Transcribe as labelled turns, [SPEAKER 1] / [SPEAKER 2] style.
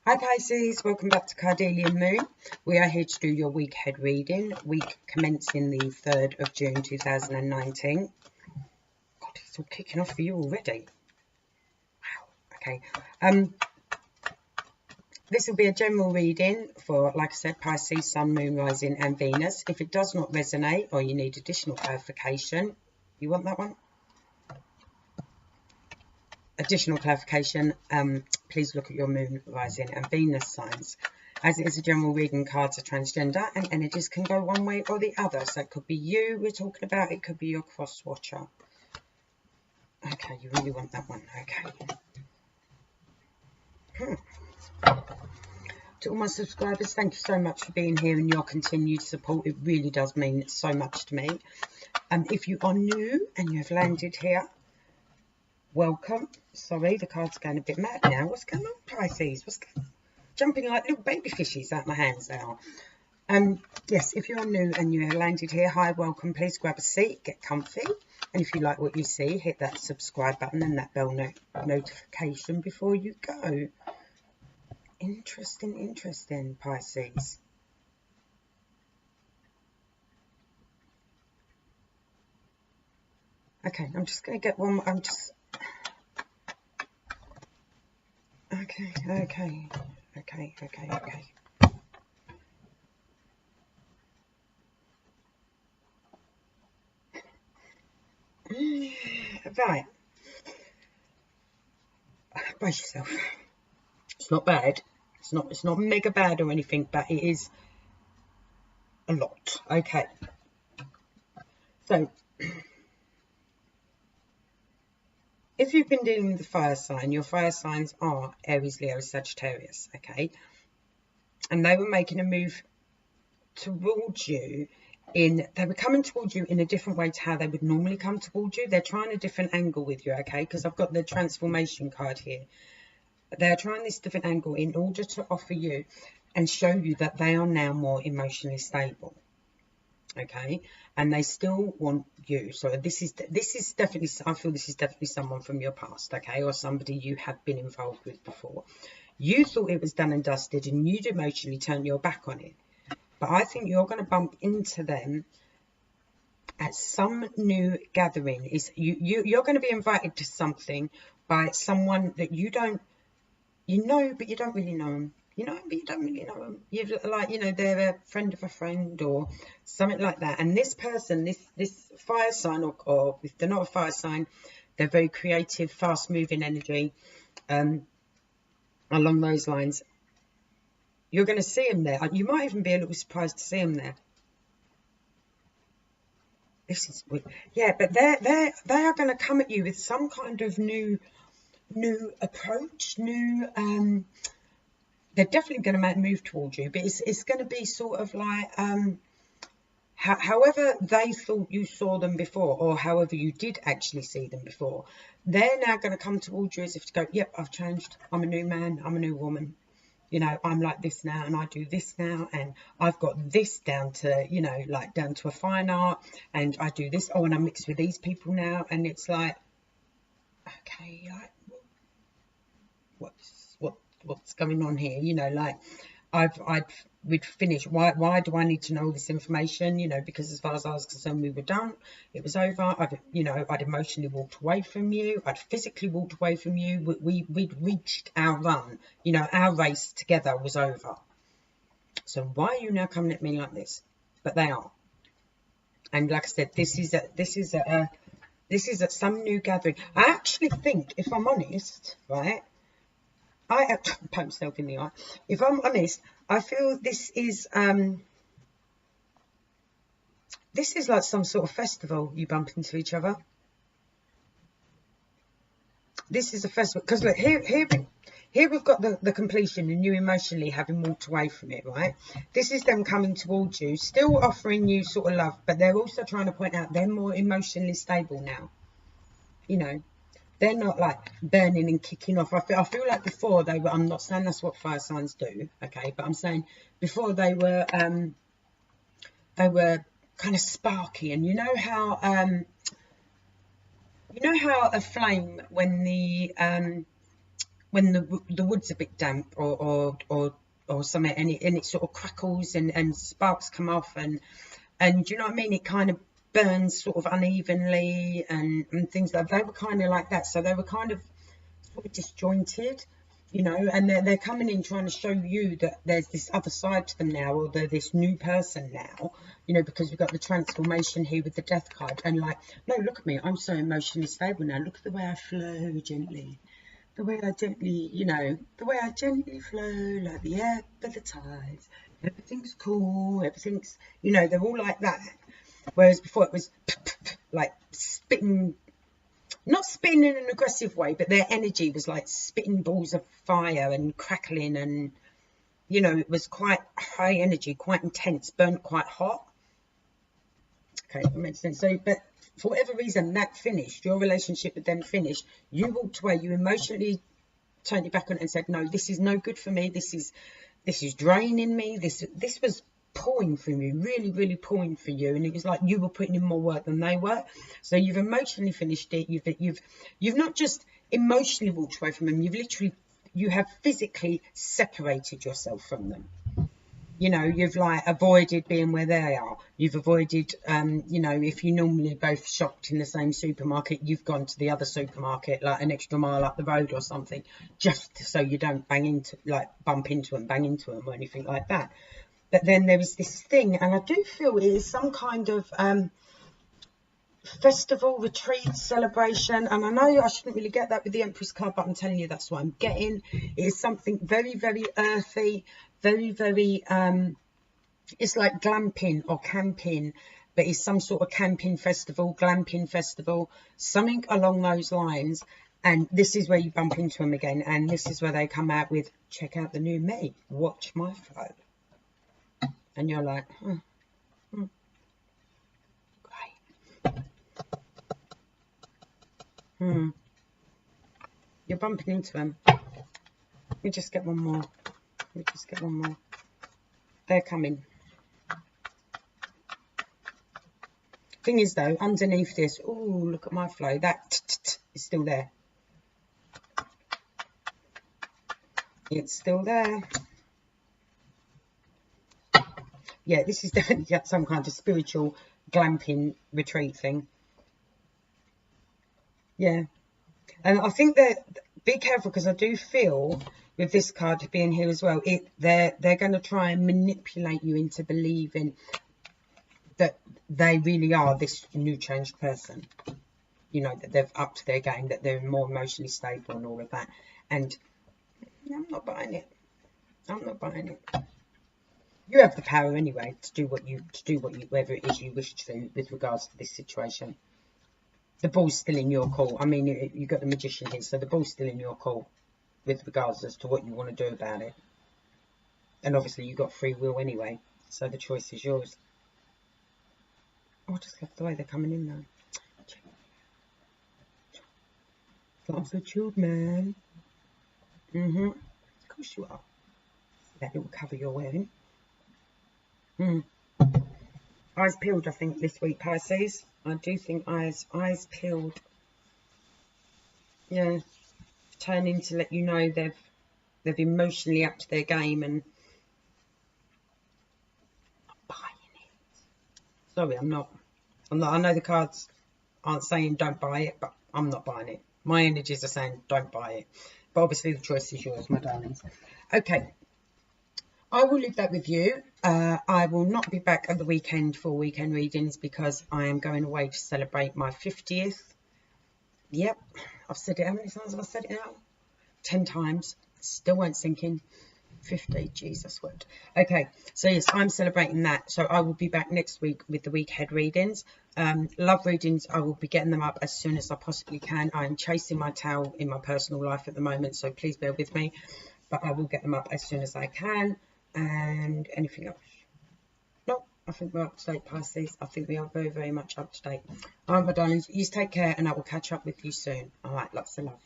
[SPEAKER 1] Hi Pisces, welcome back to Cardelian Moon. We are here to do your week ahead reading, week commencing the 3rd of June 2019. God, it's all kicking off for you already. Wow, okay. This will be a general reading for, like I said, Pisces, Sun, Moon, Rising and Venus. If it does not resonate or you need additional clarification, you want that one? Additional clarification, please look at your Moon, Rising and Venus signs. As it is a general reading, cards are transgender and energies can go one way or the other. So it could be you we're talking about, it could be your cross watcher. Okay, you really want that one, okay. To all my subscribers, thank you so much for being here and your continued support. It really does mean so much to me. If you are new and you have landed here, welcome. Sorry, the card's going a bit mad now. What's going on, Pisces? What's going on? Jumping like little baby fishes out my hands now. Yes, if you're new and you have landed here, hi, welcome. Please grab a seat, get comfy. And if you like what you see, hit that subscribe button and that bell notification before you go. Interesting, Pisces. Okay, I'm just going to get one. Okay. Right. Brace yourself. It's not bad. It's not mega bad or anything, but it is a lot. Okay. So if you've been dealing with the fire sign, your fire signs are Aries, Leo, Sagittarius, okay? And they were making a move towards you they were coming towards you in a different way to how they would normally come towards you. They're trying a different angle with you, okay? Because I've got the transformation card here. They're trying this different angle in order to offer you and show you that they are now more emotionally stable, okay? And they still want you. So this is definitely, I feel this is definitely someone from your past, okay? Or somebody you have been involved with before. You thought it was done and dusted and you'd emotionally turn your back on it. But I think you're going to bump into them at some new gathering. You're going to be invited to something by someone that you know, but you don't really know them. You know, but you don't really know them. They're a friend of a friend or something like that. And this person, this fire sign, or if they're not a fire sign, they're very creative, fast-moving energy, along those lines. You're going to see them there. You might even be a little surprised to see them there. This is weird. Yeah, but they are going to come at you with some kind of new approach, they're definitely going to move towards you, but it's going to be sort of like however they thought you saw them before, or however you did actually see them before, they're now going to come towards you as if to go, yep, I've changed, I'm a new man, I'm a new woman, you know, I'm like this now and I do this now and I've got this down to, you know, like down to a fine art, and I do this, oh, and I'm mixed with these people now, and it's like, okay, like what's going on here, you know, like we'd finished. Why do I need to know all this information, you know, because as far as I was concerned, we were done, it was over. I'd emotionally walked away from you, I'd physically walked away from you, we'd reached our run, you know, our race together was over. So why are you now coming at me like this? But they are. And like I said, this is at some new gathering. I actually think, if I'm honest, right, I poke myself in the eye. If I'm honest, I feel this is like some sort of festival. You bump into each other. This is a festival, because look, here we've got the completion and you emotionally having walked away from it, right? This is them coming towards you, still offering you sort of love, but they're also trying to point out they're more emotionally stable now. You know, they're not like burning and kicking off. I feel like before they were, I'm not saying that's what fire signs do, okay, but I'm saying before they were kind of sparky. And you know how a flame, when the when the wood's a bit damp or something, and it sort of crackles and sparks come off, and do you know what I mean? It kind of burns sort of unevenly and things like that. They were kind of like that, so they were kind of sort of disjointed, you know, and they're coming in trying to show you that there's this other side to them now, or they're this new person now, you know, because we've got the transformation here with the death card, and like, no, look at me, I'm so emotionally stable now, look at the way I flow gently, the way I gently, you know, the way I gently flow like the ebb of the tides, everything's cool, everything's, you know, they're all like that, whereas before it was like spitting, not spitting in an aggressive way, but their energy was like spitting balls of fire and crackling, and, you know, it was quite high energy, quite intense, burnt quite hot. Okay, that makes sense. So, but for whatever reason, that finished, your relationship with them finished, you walked away, you emotionally turned your back on it and said, no, this is no good for me, this is draining me, this was pouring from you, really, really pouring for you, and it was like you were putting in more work than they were. So you've emotionally finished it, you've not just emotionally walked away from them, you have physically separated yourself from them. You know, you've like avoided being where they are. You've avoided, you know, if you normally both shopped in the same supermarket, you've gone to the other supermarket, like an extra mile up the road or something, just so you don't bump into them, bang into them or anything like that. But then there was this thing, and I do feel it is some kind of festival, retreat, celebration, and I know I shouldn't really get that with the Empress card, but I'm telling you that's what I'm getting. It is something very, very earthy, very, very, it's like glamping or camping, but it's some sort of camping festival, glamping festival, something along those lines. And this is where you bump into them again, and this is where they come out with, check out the new me, watch my flow. And you're like, great. You're bumping into them. Let me just get one more. They're coming. Thing is though, underneath this, oh, look at my flow, that is still there. It's still there. Yeah, this is definitely some kind of spiritual glamping retreat thing. Yeah. And I think that, be careful, because I do feel with this card being here as well, they're going to try and manipulate you into believing that they really are this new changed person. You know, that they've upped their game, that they're more emotionally stable and all of that. And I'm not buying it. I'm not buying it. You have the power anyway to do whatever it is you wish to do with regards to this situation. The ball's still in your court. I mean, you've got the Magician here, so the ball's still in your court with regards as to what you want to do about it. And obviously you've got free will anyway, so the choice is yours. Oh, I just love the way they're coming in now. I'm so chilled, man. Of course you are. That little cover you're wearing. Eyes peeled, I think, this week, Pisces. I do think eyes peeled. Yeah, turning to let you know they've emotionally upped their game, and I'm buying it. Sorry, I'm not. I know the cards aren't saying don't buy it, but I'm not buying it. My energies are saying don't buy it. But obviously the choice is yours, my darlings. Okay. I will leave that with you. I will not be back at the weekend for weekend readings because I am going away to celebrate my 50th. Yep, I've said it. How many times have I said it now? 10 times. Still won't sink in. 50, Jesus word. Okay, so yes, I'm celebrating that. So I will be back next week with the weekend readings. Love readings, I will be getting them up as soon as I possibly can. I'm chasing my tail in my personal life at the moment, so please bear with me. But I will get them up as soon as I can. And anything else? No, I think we're up to date, Pisces. I think we are very, very much up to date. All right, my darlings, you take care, and I will catch up with you soon. All right, lots of love.